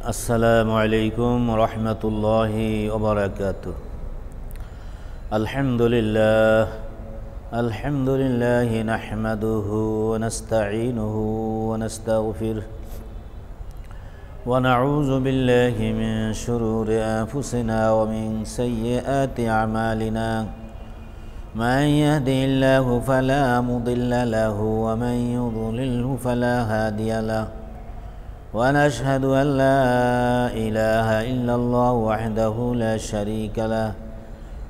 আসসালামু আলাইকুম রহমতুল্লাহি ওবারাকাতুহ। আলহামদুলিল্লাহ নাহমাদুহু ওয়া নাস্তাঈনুহু ওয়া নাস্তাগফিরুহ ওয়া নাউযু বিল্লাহি মিন শুরুরি আনফুসিনা ওয়া মিন সাইয়্যাতি আমালিনা। মান ইয়াহদিহিল্লাহু ফালা মুদিল্লা লাহু ওয়া মান ইউদ্লিলহু ফালা হাদিয়া লাহু। ونشهد أن لا إله إلا الله وحده لا شريك له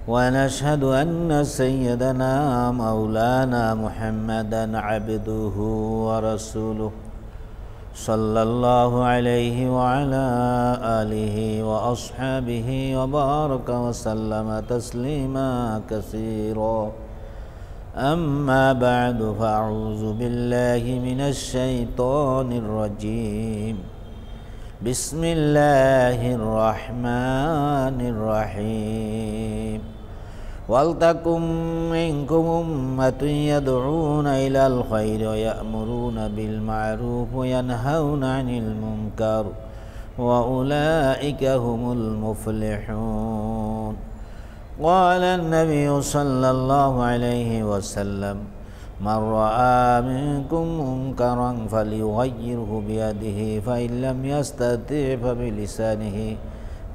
ونشهد أن سيدنا مولانا محمدا عبده ورسوله صلى الله عليه وعلى آله وأصحابه وبارك وسلم تسليما كثيرا. أما بعد فأعوذ بالله من الشيطان الرجيم. بسم الله الرحمن الرحيم. ولتكن منكم أمة يدعون إلى الخير ويأمرون بالمعروف وينهون عن المنكر وأولئك هم المفلحون. قال النبي صلى الله عليه وسلم: من رأى منكم منكرا فليغيره بيده فإن لم يستطع فبلسانه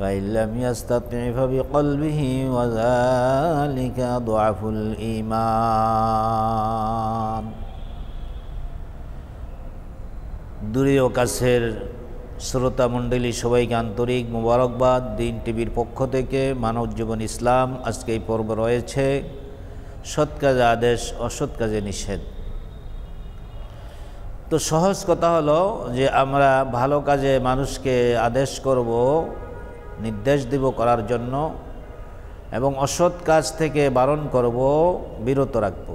فإن لم يستطع فبقلبه وذلك أضعف الإيمان. দূরে ও কাছের শ্রোতা মণ্ডলী সবাইকে আন্তরিক মোবারকবাদ। দিন টিভির পক্ষ থেকে মানব জীবন ইসলাম আজকে এই পর্ব রয়েছে সৎ কাজে আদেশ, অসৎ কাজে নিষেধ। তো সহজ কথা হলো যে আমরা ভালো কাজে মানুষকে আদেশ করব, নির্দেশ দিব করার জন্য, এবং অসৎ কাজ থেকে বারণ করব, বিরত রাখব।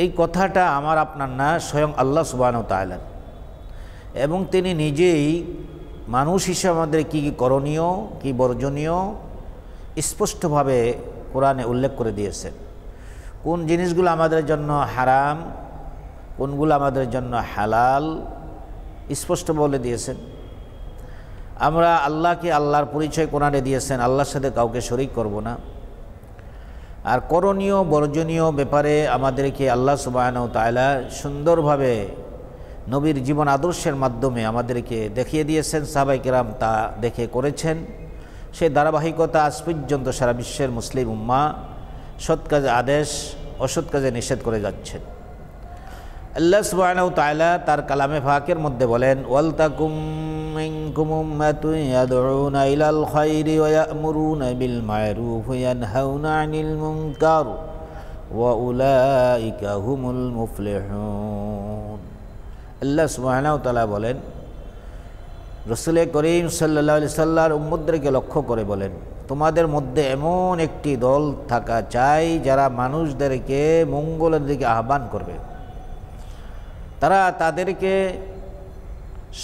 এই কথাটা আমার আপনার না, স্বয়ং আল্লাহ সুবহানাহু ওয়া তাআলা, এবং তিনি নিজেই মানুষ হিসেবে আমাদের কী কী করণীয়, কী বর্জনীয় স্পষ্টভাবে কোরআনে উল্লেখ করে দিয়েছেন। কোন জিনিসগুলো আমাদের জন্য হারাম, কোনগুলো আমাদের জন্য হালাল স্পষ্ট বলে দিয়েছেন। আমরা আল্লাহকে আল্লাহর পরিচয় কোরআনে দিয়েছেন, আল্লাহর সাথে কাউকে শরীক করব না। আর করণীয় বর্জনীয় ব্যাপারে আমাদেরকে আল্লাহ সুবহানাহু ওয়া তাআলা সুন্দরভাবে নবীর জীবন আদর্শের মাধ্যমে আমাদেরকে দেখিয়ে দিয়েছেন। সাহাবায়ে কেরাম তা দেখে করেছেন। সেই ধারাবাহিকতা আজ পর্যন্ত সারা বিশ্বের মুসলিম উম্মাহ সৎ কাজে আদেশ, অসৎ কাজে নিষেধ করে যাচ্ছেন। আল্লাহ সুবহানাহু ওয়া তাআলা তার কালামে পাকের মধ্যে বলেন: ওয়ালতাকুম মিনকুম উম্মাতুন ইয়াদউনা ইলাল খায়রি ওয়া ইয়া'মুরুনা বিল মা'রুফ ওয়া ইয়ানহাউনা আনিল মুনকার ওয়া উলাইকা হুমুল মুফলিহুন। আল্লাহ সুবহানাহু ওয়া তাআলা বলেন, রাসূল করিম সাল্লাল্লাহু আলাইহি সাল্লামের উম্মতদেরকে লক্ষ্য করে বলেন, তোমাদের মধ্যে এমন একটি দল থাকা চাই যারা মানুষদেরকে মঙ্গলের দিকে আহ্বান করবে। তারা তাদেরকে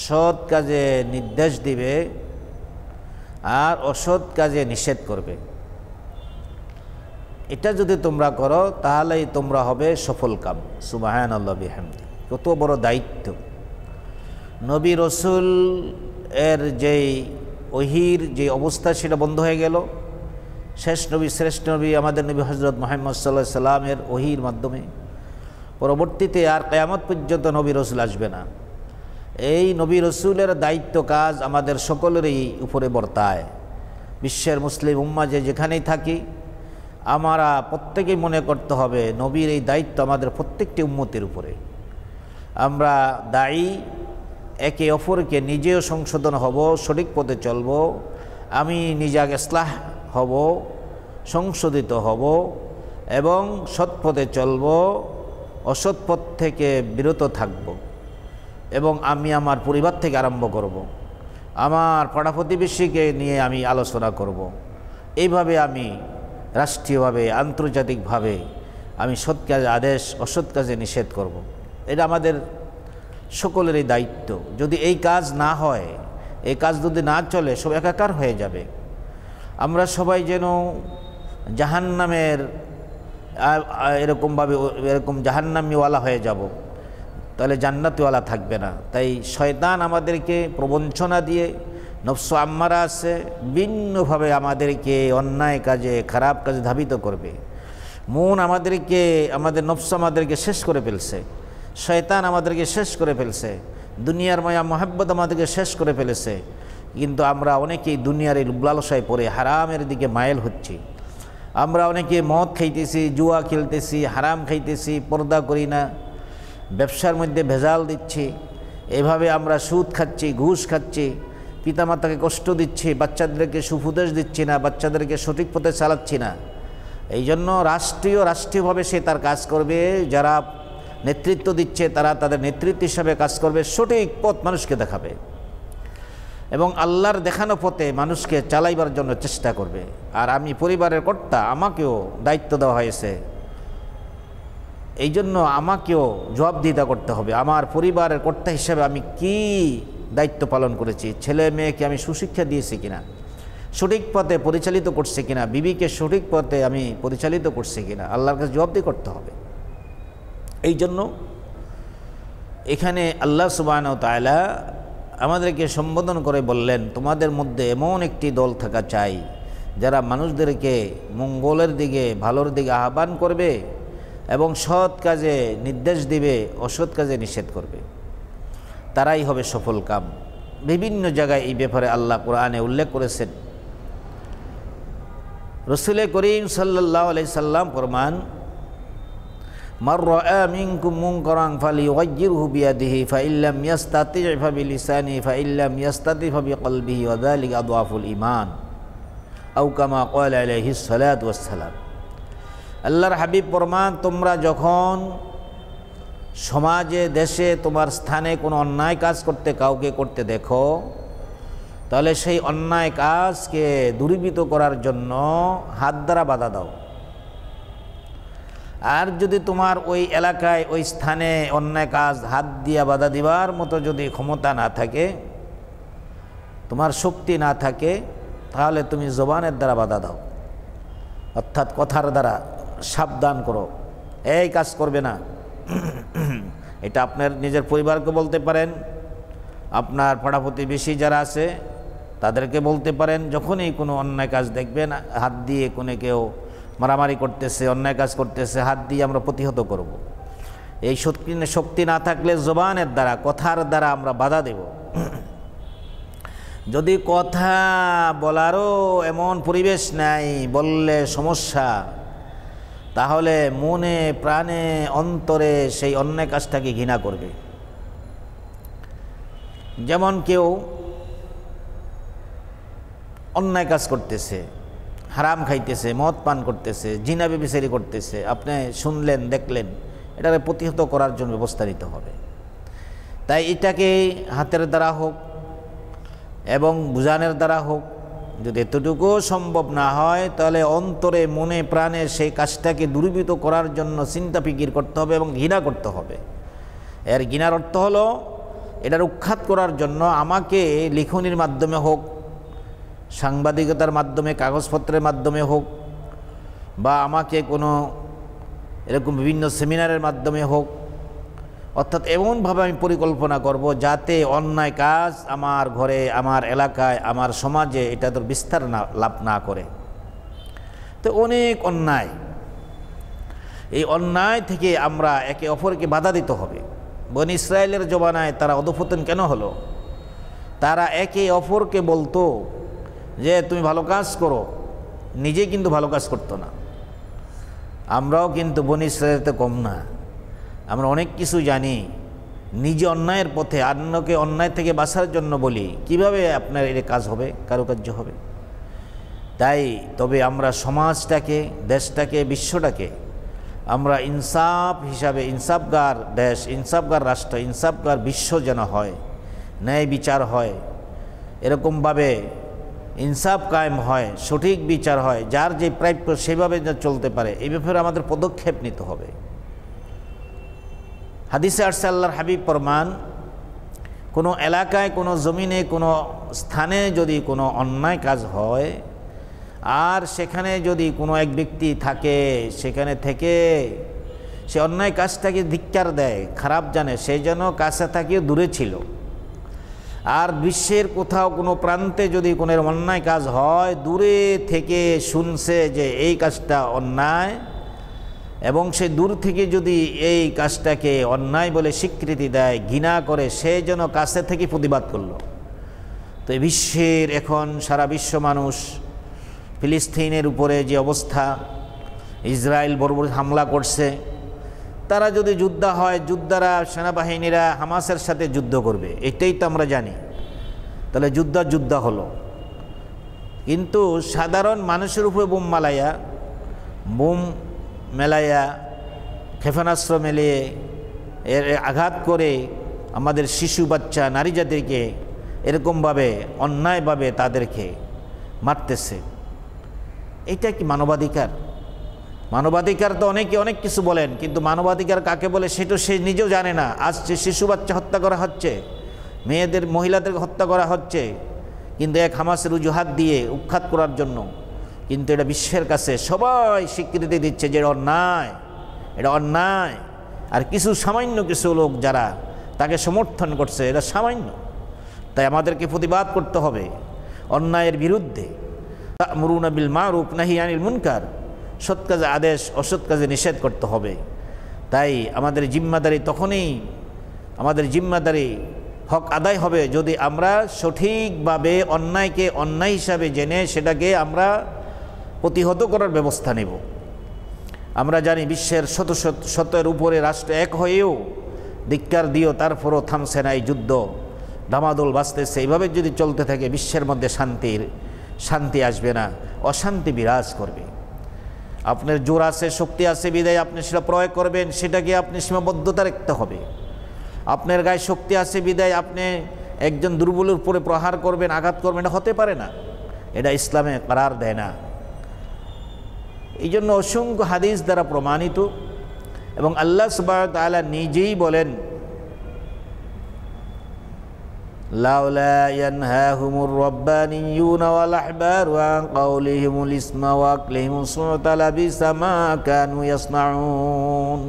সৎ কাজে নির্দেশ দিবে আর অসৎ কাজে নিষেধ করবে। এটা যদি তোমরা করো তাহলেই তোমরা হবে সফল কাম। সুবহানাল্লাহি বিহামদি। কত বড় দায়িত্ব! নবী রসুল এর যেই ওহীর যে অবস্থা সেটা বন্ধ হয়ে গেল। শেষ নবী, শ্রেষ্ঠ নবী আমাদের নবী হযরত মুহাম্মদ সাল্লাল্লাহু আলাইহি সাল্লামের ওহীর মাধ্যমে পরবর্তীতে আর কিয়ামত পর্যন্ত নবী রসুল আসবে না। এই নবী রসুলের দায়িত্ব কাজ আমাদের সকলেরই উপরে বর্তায়। বিশ্বের মুসলিম উম্মাহ যেখানেই থাকি, আমরা প্রত্যেকেই মনে করতে হবে নবীর এই দায়িত্ব আমাদের প্রত্যেকটি উম্মতের উপরে। আমরা দায়ী, একে অপরকে নিজেও সংশোধন হব, সঠিক পথে চলব। আমি নিজে আগে ইসলাহ হব, সংশোধিত হব এবং সৎ পথে চলব, অসৎ পথ থেকে বিরত থাকব। এবং আমি আমার পরিবার থেকে আরম্ভ করব, আমার পাড়া প্রতিবেশীকে নিয়ে আমি আলোচনা করব। এইভাবে আমি রাষ্ট্রীয়ভাবে, আন্তর্জাতিকভাবে আমি সৎ কাজে আদেশ, অসৎ কাজে নিষেধ করব। এটা আমাদের সকলেরই দায়িত্ব। যদি এই কাজ না হয়, এই কাজ যদি না চলে, সব একাকার হয়ে যাবে। আমরা সবাই যেন জাহান্নামের এরকম জাহান্নামীওয়ালা হয়ে যাব। তাহলে জান্নাতওয়ালা থাকবে না। তাই শয়তান আমাদেরকে প্রবঞ্চনা দিয়ে, নফস আম্মারা আছে, ভিন্নভাবে আমাদেরকে অন্যায় কাজে, খারাপ কাজে ধাবিত করবে। মন আমাদেরকে, আমাদের নফস আমাদেরকে শেষ করে ফেলছে, শয়তান আমাদেরকে শেষ করে ফেলছে, দুনিয়ার মায়া মহাব্বত আমাদেরকে শেষ করে ফেলেছে। কিন্তু আমরা অনেকেই দুনিয়ার এই লালসায় পড়ে হারামের দিকে মাইল হচ্ছি। আমরা অনেকে মদ খাইতেছি, জুয়া খেলতেছি, হারাম খাইতেছি, পর্দা করি না, ব্যবসার মধ্যে ভেজাল দিচ্ছি, এভাবে আমরা সুদ খাচ্ছি, ঘুষ খাচ্ছি, পিতামাতাকে কষ্ট দিচ্ছি, বাচ্চাদেরকে সুপদেশ দিচ্ছি না, বাচ্চাদেরকে সঠিক পথে চালাচ্ছি না। এই জন্য রাষ্ট্রীয়ভাবে সে তার কাজ করবে, যারা নেতৃত্ব দিচ্ছে তারা তাদের নেতৃত্ব হিসাবে কাজ করবে, সঠিক পথ মানুষকে দেখাবে এবং আল্লাহর দেখানো পথে মানুষকে চালাইবার জন্য চেষ্টা করবে। আর আমি পরিবারের কর্তা, আমাকেও দায়িত্ব দেওয়া হয়েছে, এই জন্য আমাকেও জবাবদিহিতা করতে হবে। আমার পরিবারের কর্তা হিসাবে আমি কি দায়িত্ব পালন করেছি, ছেলে মেয়েকে আমি সুশিক্ষা দিয়েছি কিনা, সঠিক পথে পরিচালিত করছে কিনা, বিবিকে সঠিক পথে আমি পরিচালিত করছি কিনা, আল্লাহর কাছে জবাবদিহি করতে হবে। এই জন্য এখানে আল্লাহ সুবহানাহু ওয়া তাআলা আমাদেরকে সম্বোধন করে বললেন, তোমাদের মধ্যে এমন একটি দল থাকা চাই যারা মানুষদেরকে মঙ্গলের দিকে, ভালোর দিকে আহ্বান করবে এবং সৎ কাজে নির্দেশ দিবে, অসৎ কাজে নিষেধ করবে, তারাই হবে সফল কাম। বিভিন্ন জায়গায় এই ব্যাপারে আল্লাহ কোরআনে উল্লেখ করেছেন। রাসূল করিম সাল্লাল্লাহু আলাইহি সাল্লাম ফরমান, মান রাআ মিনকুম মুনকারান ফালিয়ুগাইয়িরহু বিয়াদিহি ফাইল্লাম ইয়াস্তাতি' ফাবিলিসানিহি ফাইল্লাম ইয়াস্তাতি' ফাবিকলবিহি ওয়া যালিকা আদওয়াফুল ঈমান আও কামা ক্বালা আলাইহিস সালাতু ওয়াস সালাম। আল্লাহর হাবিব ফরমান, তোমরা যখন সমাজে, দেশে, তোমার স্থানে কোনো অন্যায় কাজ করতে কাউকে করতে দেখো, তাহলে সেই অন্যায় কাজকে দূরীভূত করার জন্য হাত দ্বারা বাধা দাও। আর যদি তোমার ওই এলাকায়, ওই স্থানে অন্যায় কাজ হাত দিয়া বাধা দিবার মতো যদি ক্ষমতা না থাকে, তোমার শক্তি না থাকে, তাহলে তুমি জবানের দ্বারা বাধা দাও, অর্থাৎ কথার দ্বারা সাবধান করো, এই কাজ করবে না। এটা আপনার নিজের পরিবারকে বলতে পারেন, আপনার পাড়া প্রতিবেশী যারা আছে তাদেরকে বলতে পারেন। যখনই কোনো অন্যায় কাজ দেখবেন, হাত দিয়ে কোনো কেউ মারামারি করতেছে, অন্যায় কাজ করতেছে, হাত দিয়ে আমরা প্রতিহত করব। এই শক্তি না থাকলে জবানের দ্বারা, কথার দ্বারা আমরা বাধা দেব। যদি কথা বলারও এমন পরিবেশ নাই, বললে সমস্যা, তাহলে মনে, প্রাণে, অন্তরে সেই অন্যায় কাজটাকে ঘৃণা করবে। যেমন কেউ অন্যায় কাজ করতেছে, হারাম খাইতেছে, মদ পান করতেছে, জিনা ব্যভিচারী করতেছে, আপনি শুনলেন, দেখলেন, এটাকে প্রতিহত করার জন্য ব্যবস্থা নিতে হবে। তাই এটাকে হাতের দ্বারা হোক এবং বুঝানোর দ্বারা হোক, যদি এতটুকু সম্ভব না হয়, তাহলে অন্তরে, মনে, প্রাণে সেই কাজটাকে দূরীভূত করার জন্য চিন্তা ফিকির করতে হবে এবং ঘৃণা করতে হবে। এর ঘৃণার অর্থ হলো, এটার উৎখাত করার জন্য আমাকে লিখনির মাধ্যমে হোক, সাংবাদিকতার মাধ্যমে, কাগজপত্রের মাধ্যমে হোক, বা আমাকে কোনো এরকম বিভিন্ন সেমিনারের মাধ্যমে হোক, অর্থাৎ এমনভাবে আমি পরিকল্পনা করব যাতে অন্যায় কাজ আমার ঘরে, আমার এলাকায়, আমার সমাজে এটা তো বিস্তার লাভ না করে। তো অনেক অন্যায়, এই অন্যায় থেকে আমরা একে অপরকে বাধা দিতে হবে। বনী ইসরায়েলের জমানায় তারা অধঃপতন কেন হলো? তারা একে অপরকে বলতো যে তুমি ভালো কাজ করো, নিজে কিন্তু ভালো কাজ করতো না। আমরাও কিন্তু বনী ইসরায়েলতে কম না, আমরা অনেক কিছু জানি, নিজে অন্যায়ের পথে, অন্যকে অন্যায় থেকে বাঁচার জন্য বলি, কিভাবে আপনার এর কাজ হবে, কারুকার্য হবে। তাই তবে আমরা সমাজটাকে, দেশটাকে, বিশ্বটাকে আমরা ইনসাফ হিসাবে, ইনসাফগার দেশ, ইনসাফগার রাষ্ট্র, ইনসাফগার বিশ্ব যেন হয়, ন্যায় বিচার হয়, এরকমভাবে ইনসাফ কায়েম হয়, সঠিক বিচার হয়, যার যে প্রাপ্য সেভাবে যা চলতে পারে, এই ব্যাপারে আমাদের পদক্ষেপ নিতে হবে। হাদিসে আসছে, আল্লাহর হাবিব ফরমান, কোনো এলাকায়, কোনো জমিনে, কোনো স্থানে যদি কোনো অন্যায় কাজ হয়, আর সেখানে যদি কোনো এক ব্যক্তি থাকে, সেখানে থেকে সে অন্যায় কাজটাকে ধিক্কার দেয়, খারাপ জানে, সেই জন্য কাছে থাকিও দূরে ছিল। আর বিশ্বের কোথাও কোনো প্রান্তে যদি কোনো অন্যায় কাজ হয়, দূরে থেকে শুনছে যে এই কাজটা অন্যায়, এবং সে দূর থেকে যদি এই কাজটাকে অন্যায় বলে স্বীকৃতি দেয়, ঘৃণা করে, সেই জন্য কাছে থেকে প্রতিবাদ করল। তো এই বিশ্বের এখন সারা বিশ্ব মানুষ ফিলিস্তিনের উপরে যে অবস্থা, ইসরায়েল বর্বর হামলা করছে, তারা যদি যুদ্ধ হয়, যোদ্ধারা সেনাবাহিনীরা হামাসের সাথে যুদ্ধ করবে, এটাই তো আমরা জানি। তাহলে যুদ্ধ হলো, কিন্তু সাধারণ মানুষের উপরে বোম মেলাইয়া ক্ষেপণাস্ত্র মেলিয়ে এর আঘাত করে আমাদের শিশু বাচ্চা নারী জাতিকে এরকমভাবে অন্যায়ভাবে তাদেরকে মারতেছে। এটা কি মানবাধিকার? মানবাধিকার তো অনেকে অনেক কিছু বলেন, কিন্তু মানবাধিকার কাকে বলে সেটা সে নিজেও জানে না। আজ যে শিশু বাচ্চা হত্যা করা হচ্ছে, মহিলাদেরকে হত্যা করা হচ্ছে, কিন্তু এক হামাসের অজুহাত দিয়ে উৎখাত করার জন্য। কিন্তু এটা বিশ্বের কাছে সবাই স্বীকৃতি দিচ্ছে যে এটা অন্যায়। আর সামান্য কিছু লোক যারা তাকে সমর্থন করছে, এটা সামান্য। তাই আমাদেরকে প্রতিবাদ করতে হবে অন্যায়ের বিরুদ্ধে। তা'মুরুনা বিল মা'রুফ নাহি আনিল মুনকার, সৎ কাজে আদেশ, অসৎ কাজে নিষেধ করতে হবে। তাই আমাদের জিম্মাদারি হক আদায় হবে যদি আমরা সঠিকভাবে অন্যায়কে অন্যায় হিসাবে জেনে সেটাকে আমরা প্রতিহত করার ব্যবস্থা নেব। আমরা জানি বিশ্বের শতের উপরে রাষ্ট্র এক হয়েও ধিক্কার দিও, তারপরও থামছে না এই যুদ্ধ, ডামাডোল বাজতেছে। এইভাবে যদি চলতে থাকে বিশ্বের মধ্যে শান্তি আসবে না, অশান্তি বিরাজ করবে। আপনার জোর আছে, শক্তি আছে বিদায় আপনি সেটা প্রয়োগ করবেন, সেটাকে আপনি সীমাবদ্ধতা রাখতে হবে। আপনার গায়ে শক্তি আছে বিদায় আপনি একজন দুর্বলের উপরে প্রহার করবেন, আঘাত করবেন, এটা হতে পারে না। এটা ইসলামে করার দেয় না। এই জন্য অসংখ্য হাদিস দ্বারা প্রমাণিত, এবং আল্লাহ সুবহানাহু ওয়া তাআলা নিজেই বলেন, লাউলা ইয়ানহাহুমুর রাব্বানিয়্যুনা ওয়াল আহবারু আন কাওলিহিমুল ইসমা ওয়া আকলিহিমুস সুহতা লাবিসা মা কানু ইয়াসনাউন।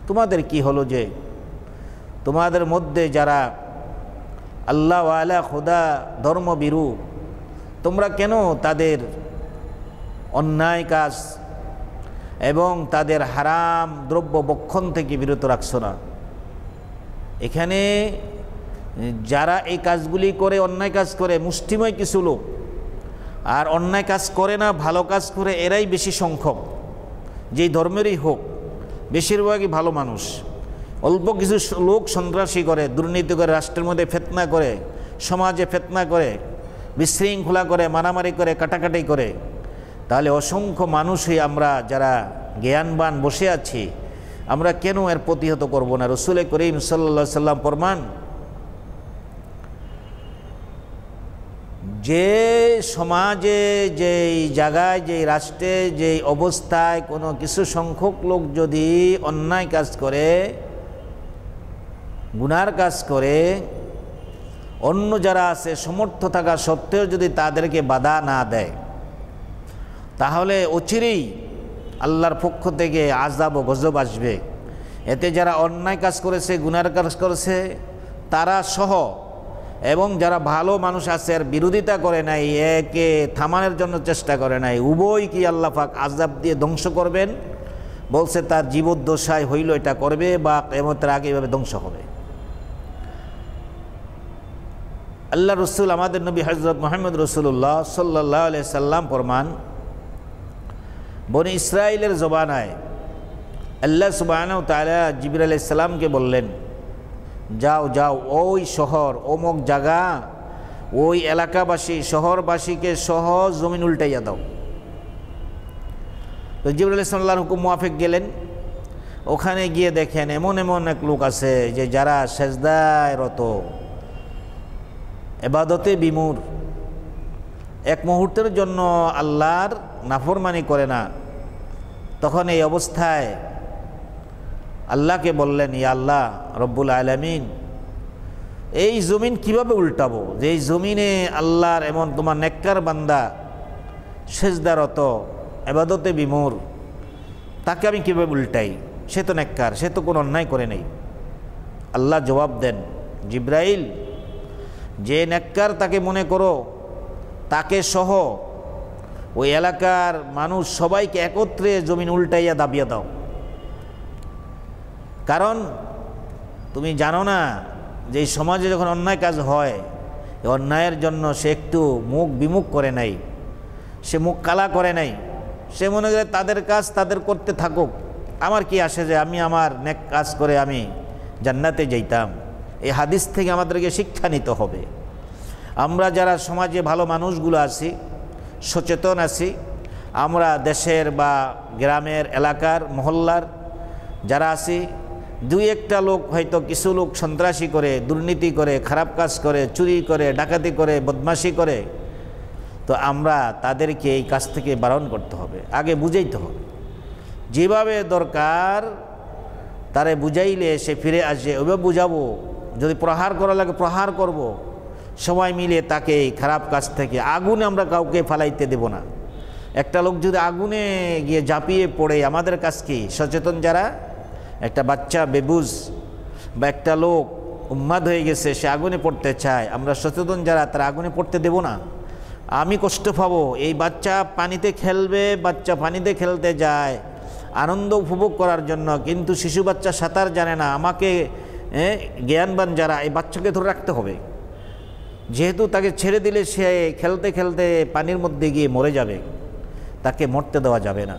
তোমাদের কি হলো যে তোমাদের মধ্যে যারা আল্লাহ ওয়ালা খোদা ধর্মবিরু, তোমরা কেন তাদের অন্যায় কাজ এবং তাদের হারাম দ্রব্য বক্ষণ থেকে বিরত রাখছো না? এখানে যারা এই কাজগুলি করে, অন্যায় কাজ করে, মুষ্টিময় কিছু লোক, আর অন্যায় কাজ করে না, ভালো কাজ করে, এরাই বেশি সংখ্যক। যেই ধর্মেরই হোক, বেশিরভাগই ভালো মানুষ। অল্প কিছু লোক সন্ত্রাসী করে, দুর্নীতি করে, রাষ্ট্রের মধ্যে ফিতনা করে, সমাজে ফিতনা করে, বিশৃঙ্খলা করে, মারামারি করে, কাটাকাটি করে। তাহলে অসংখ্য মানুষই আমরা যারা জ্ঞানবান বসে আছি, আমরা কেন এর প্রতিহত করব না? রাসূল করিম সাল্লাল্লাহু আলাইহি সাল্লাম ফরমান, যে সমাজে, যেই জায়গায়, যেই রাষ্ট্রে, যেই অবস্থায় কোনো কিছু সংখ্যক লোক যদি অন্যায় কাজ করে, গুনার কাজ করে, অন্য যারা আছে সমর্থ থাকা সত্ত্বেও যদি তাদেরকে বাধা না দেয়, তাহলে অচিরেই আল্লাহর পক্ষ থেকে আযাব ও গজব আসবে। এতে যারা অন্যায় কাজ করেছে, গুনার কাজ করেছে, তারা সহ, এবং যারা ভালো মানুষ আছে আর বিরোধিতা করে নাই, একে থামানোর জন্য চেষ্টা করে নাই, উভয় কি আল্লাহ পাক আযাব দিয়ে ধ্বংস করবেন। বলছে তার জীবদ্দশায় হইল এটা করবে, বা কিয়ামতের আগে এভাবে ধ্বংস হবে। আল্লাহ রসুল, আমাদের নবী হযরত মুহাম্মদ রাসূলুল্লাহ সাল্লাল্লাহু আলাইহি সাল্লাম ফরমান, বনি ইসরাইলের জবানায় আল্লাহ সুবহানাহু ওয়া তাআলা জিবরাইল আলাইহিস সালামকে বললেন, যাও ওই শহর, অমুক জায়গা, ওই এলাকাবাসী, শহরবাসীকে সহ জমিন উল্টাইয়া দাও। তো জিবরাইল আলাইহিস সালামের হুকুম মুআফিক গেলেন। ওখানে গিয়ে দেখেন এমন এক লোক আছে যে যারা সেজদায় রত, ইবাদতে বিমূঢ়, এক মুহূর্তের জন্য আল্লাহর নাফরমানি করে না। তখন এই অবস্থায় আল্লাহকে বললেন, ইয়া আল্লাহ রব্বুল আলামিন, এই জমিন কিভাবে উল্টাবো, যে এই জমিনে আল্লাহর এমন তোমার নেককার বান্দা সেজদারত, ইবাদতে বিমূঢ়, তাকে আমি কীভাবে উল্টাই? সে তো নেককার, সে তো কোনো অন্যায় করে নেই। আল্লাহ জবাব দেন, জিব্রাইল, যে নেককার তাকে মনে করো, তাকে সহ ওই এলাকার মানুষ সবাইকে একত্রে জমিন উল্টাইয়া দাবিয়ে দাও। কারণ তুমি জানো না যে এই সমাজে যখন অন্যায় কাজ হয়, এই অন্যায়ের জন্য সে একটু মুখ বিমুখ করে নাই, সে মুখ কালা করে নাই। সে মনে করে তাদের কাজ তাদের করতে থাকুক, আমার কি আসে যে আমি আমার নেক কাজ করে আমি জান্নাতে যাইতাম। এই হাদিস থেকে আমাদেরকে শিক্ষা নিতে হবে। আমরা যারা সমাজে ভালো মানুষগুলো আছি, সচেতন আছি, আমরা দেশের বা গ্রামের এলাকার মহল্লার যারা আছি, দুই একটা লোক হয়তো কিছু লোক সন্ত্রাসী করে, দুর্নীতি করে, খারাপ কাজ করে, চুরি করে, ডাকাতি করে, বদমাশি করে, তো আমরা তাদেরকে এই কাজ থেকে বারণ করতে হবে, আগে বুঝাইতে হবে। যেভাবে দরকার তারে বুঝাইলে সে ফিরে আসে, ওইভাবে বুঝাবো। যদি প্রহার করা লাগে প্রহার করব, সবাই মিলে তাকে এই খারাপ কাজ থেকে, আগুনে আমরা কাউকে ফালাইতে দেব না। একটা লোক যদি আগুনে গিয়ে ঝাঁপিয়ে পড়ে, আমাদের কাজ কি? সচেতন যারা, একটা বাচ্চা বেবুজ বা একটা লোক উন্মাদ হয়ে গেছে, সে আগুনে পড়তে চায়, আমরা সচেতন যারা তারা আগুনে পড়তে দেব না। আমি কষ্ট পাবো, এই বাচ্চা পানিতে খেলবে, বাচ্চা পানিতে খেলতে যায় আনন্দ উপভোগ করার জন্য, কিন্তু শিশু বাচ্চা সাঁতার জানে না। আমাকে জ্ঞানবান যারা, এই বাচ্চাকে ধরে রাখতে হবে, যেহেতু তাকে ছেড়ে দিলে সে খেলতে খেলতে পানির মধ্যে গিয়ে মরে যাবে, তাকে মরতে দেওয়া যাবে না।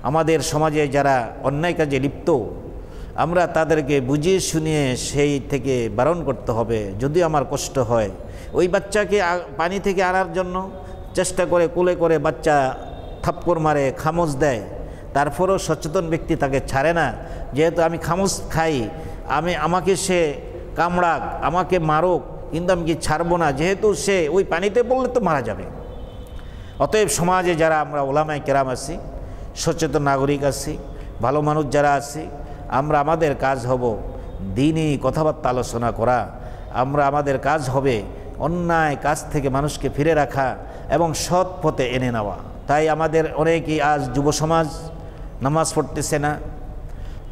আমাদের সমাজে যারা অন্যায় কাজে লিপ্ত, আমরা তাদেরকে বুঝিয়ে শুনিয়ে সেই থেকে বারণ করতে হবে। যদি আমার কষ্ট হয়, ওই বাচ্চাকে পানি থেকে আনার জন্য চেষ্টা করে, কোলে করে বাচ্চা থাপ্পড় মারে, খামোচ দেয়, তারপরেও সচেতন ব্যক্তি তাকে ছাড়ে না। যেহেতু আমি খামোচ খাই, আমাকে সে কামড়াক, আমাকে মারুক, কিন্তু আমি কি ছাড়বো না, যেহেতু সে ওই পানিতে পড়লে তো মারা যাবে। অতএব সমাজে যারা আমরা ওলামায়ে কেরাম আছি, সচেতন নাগরিক আছি, ভালো মানুষ যারা আছি, আমরা আমাদের কাজ হব দ্বীনি কথাবার্তা আলোচনা করা। আমাদের কাজ হবে অন্যায় কাজ থেকে মানুষকে ফিরে রাখা এবং সৎ পথে এনে নেওয়া। তাই আমাদের অনেকেই আজ যুব সমাজ নামাজ পড়তেছে না,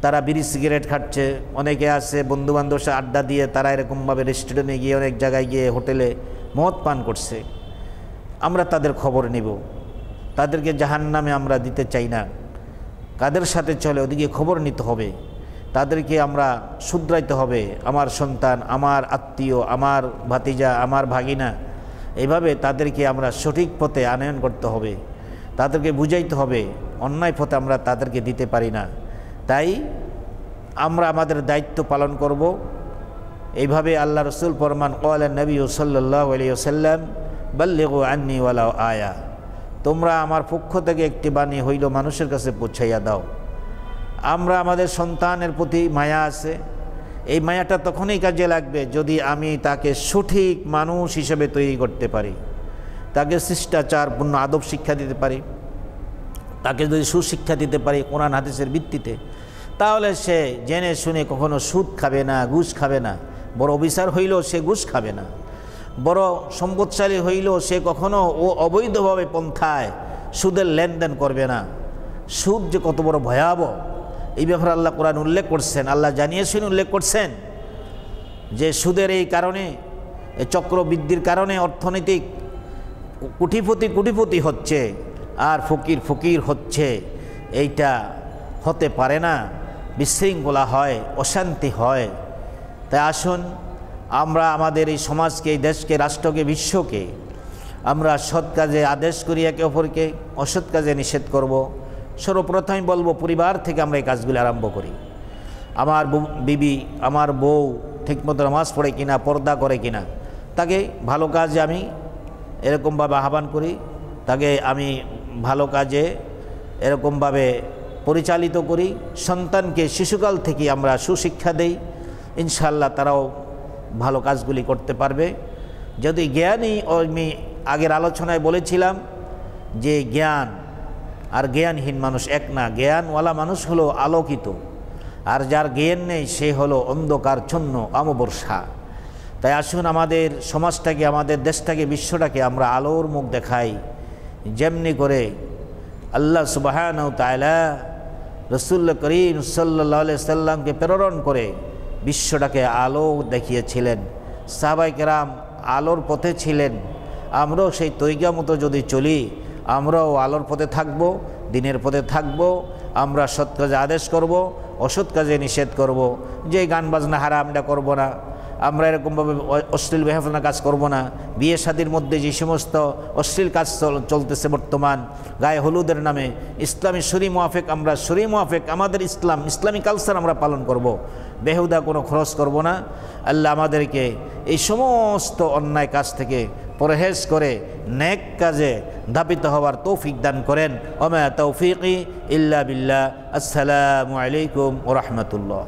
তারা বিড়ি সিগারেট খাচ্ছে। অনেকে আছে বন্ধুবান্ধব সাথে আড্ডা দিয়ে তারা এরকমভাবে রেস্টুরেন্টে গিয়ে, অনেক জায়গায় গিয়ে, হোটেলে মদ পান করছে। আমরা তাদের খবর নিব, তাদেরকে জাহান্নামে আমরা দিতে চাই না। কাদের সাথে চলে ওদিকে খবর নিতে হবে, তাদেরকে আমরা শুধরাইতে হবে। আমার সন্তান, আমার আত্মীয়, আমার ভাতিজা, আমার ভাগিনা, এইভাবে তাদেরকে আমরা সঠিক পথে আনয়ন করতে হবে, তাদেরকে বুঝাইতে হবে। অন্যায় পথে আমরা তাদেরকে দিতে পারি না। তাই আমরা আমাদের দায়িত্ব পালন করব। এইভাবে আল্লাহ রসুল ফরমান, ক্বালা নবী সাল্লাল্লাহু আলাইহি ওয়াসাল্লাম, বাল্লিগু আন্নী ওয়ালাউ আয়া, তোমরা আমার পক্ষ থেকে একটি বাণী হইল মানুষের কাছে পৌঁছাইয়া দাও। আমরা আমাদের সন্তানের প্রতি মায়া আছে, এই মায়াটা তখনই কাজে লাগবে যদি আমি তাকে সঠিক মানুষ হিসেবে তৈরি করতে পারি, তাকে শিষ্টাচারপূর্ণ আদব শিক্ষা দিতে পারি, তাকে যদি সুশিক্ষা দিতে পারি কোরআন হাদিসের ভিত্তিতে, তাহলে সে জেনে শুনে কখনো সুদ খাবে না, ঘুষ খাবে না। বড় অফিসার হইলেও সে ঘুষ খাবে না, বড় সম্পদশালী হইলেও সে কখনো অবৈধভাবে পন্থায় সুদের লেনদেন করবে না। সুদ যে কত বড় ভয়াবহ, এই ব্যাপারে আল্লাহ কোরআন উল্লেখ করছেন, আল্লাহ জানিয়ে শুনে উল্লেখ করছেন যে সুদের এই কারণে, এই চক্রবৃদ্ধির কারণে অর্থনৈতিক কোটিপতি হচ্ছে আর ফকির হচ্ছে। এইটা হতে পারে না, বিশৃঙ্খলা হয়, অশান্তি হয়। তাই আসুন আমরা আমাদের এই সমাজকে, এই দেশকে, রাষ্ট্রকে, বিশ্বকে আমরা সৎ কাজে আদেশ করি, একে অপরকে অসৎ কাজে নিষেধ করব। সর্বপ্রথমে বলবো পরিবার থেকে আমরা এই কাজগুলি আরম্ভ করি। আমার বিবি, আমার বউ ঠিকমতো নামাজ পড়ে কিনা, পর্দা করে কিনা, তাকে ভালো কাজে আমি এরকমভাবে আহ্বান করি, তাকে আমি ভালো কাজে এরকমভাবে পরিচালিত করি। সন্তানকে শিশুকাল থেকে আমরা সুশিক্ষা দেই, ইনশাআল্লাহ তারাও ভালো কাজগুলি করতে পারবে। যদি জ্ঞানী, আমি আগের আলোচনায় বলেছিলাম যে জ্ঞান আর জ্ঞানহীন মানুষ এক না। জ্ঞানওয়ালা মানুষ হলো আলোকিত, আর যার জ্ঞান নেই সে হলো অন্ধকারচ্ছন্ন অমাবস্যা। তাই আসুন আমাদের সমাজটাকে, আমাদের দেশটাকে, বিশ্বটাকে আমরা আলোর মুখ দেখাই। যেমনি করে আল্লাহ সুবহানাহু ওয়া তাআলা রসুল করিম সাল্লাল্লাহু আলাইহি সাল্লামকে প্রেরণ করে বিশ্বটাকে আলো দেখিয়েছিলেন। সাহাবায়ে কেরাম আলোর পথে ছিলেন। আমরাও সেই তরিকা মতো যদি চলি, আমরাও আলোর পথে থাকব, দিনের পথে থাকব। আমরা সৎ কাজে আদেশ করব, অসৎ কাজে নিষেধ করব। যে গান বাজনা হারাম এটা করব না, আমরা এরকমভাবে অশ্লীল বেহাফনা কাজ করব না। বিয়ে শাদীর মধ্যে যে সমস্ত অশ্লীল কাজ চলতেছে বর্তমান গায়ে হলুদের নামে, ইসলামী শরী মুআফিক আমরা শরী মুআফিক আমাদের ইসলামী কালচার আমরা পালন করব। বেহুদা কোনো খরচ করব না। আল্লাহ আমাদেরকে এই সমস্ত অন্যায় কাজ থেকে পরহেজ করে নেক কাজে ধাবিত হওয়ার তৌফিক দান করেন। ওয়া মা তৌফিকি ইল্লা বিল্লাহ। আসসালামু আলাইকুম ওয়া রাহমাতুল্লাহ।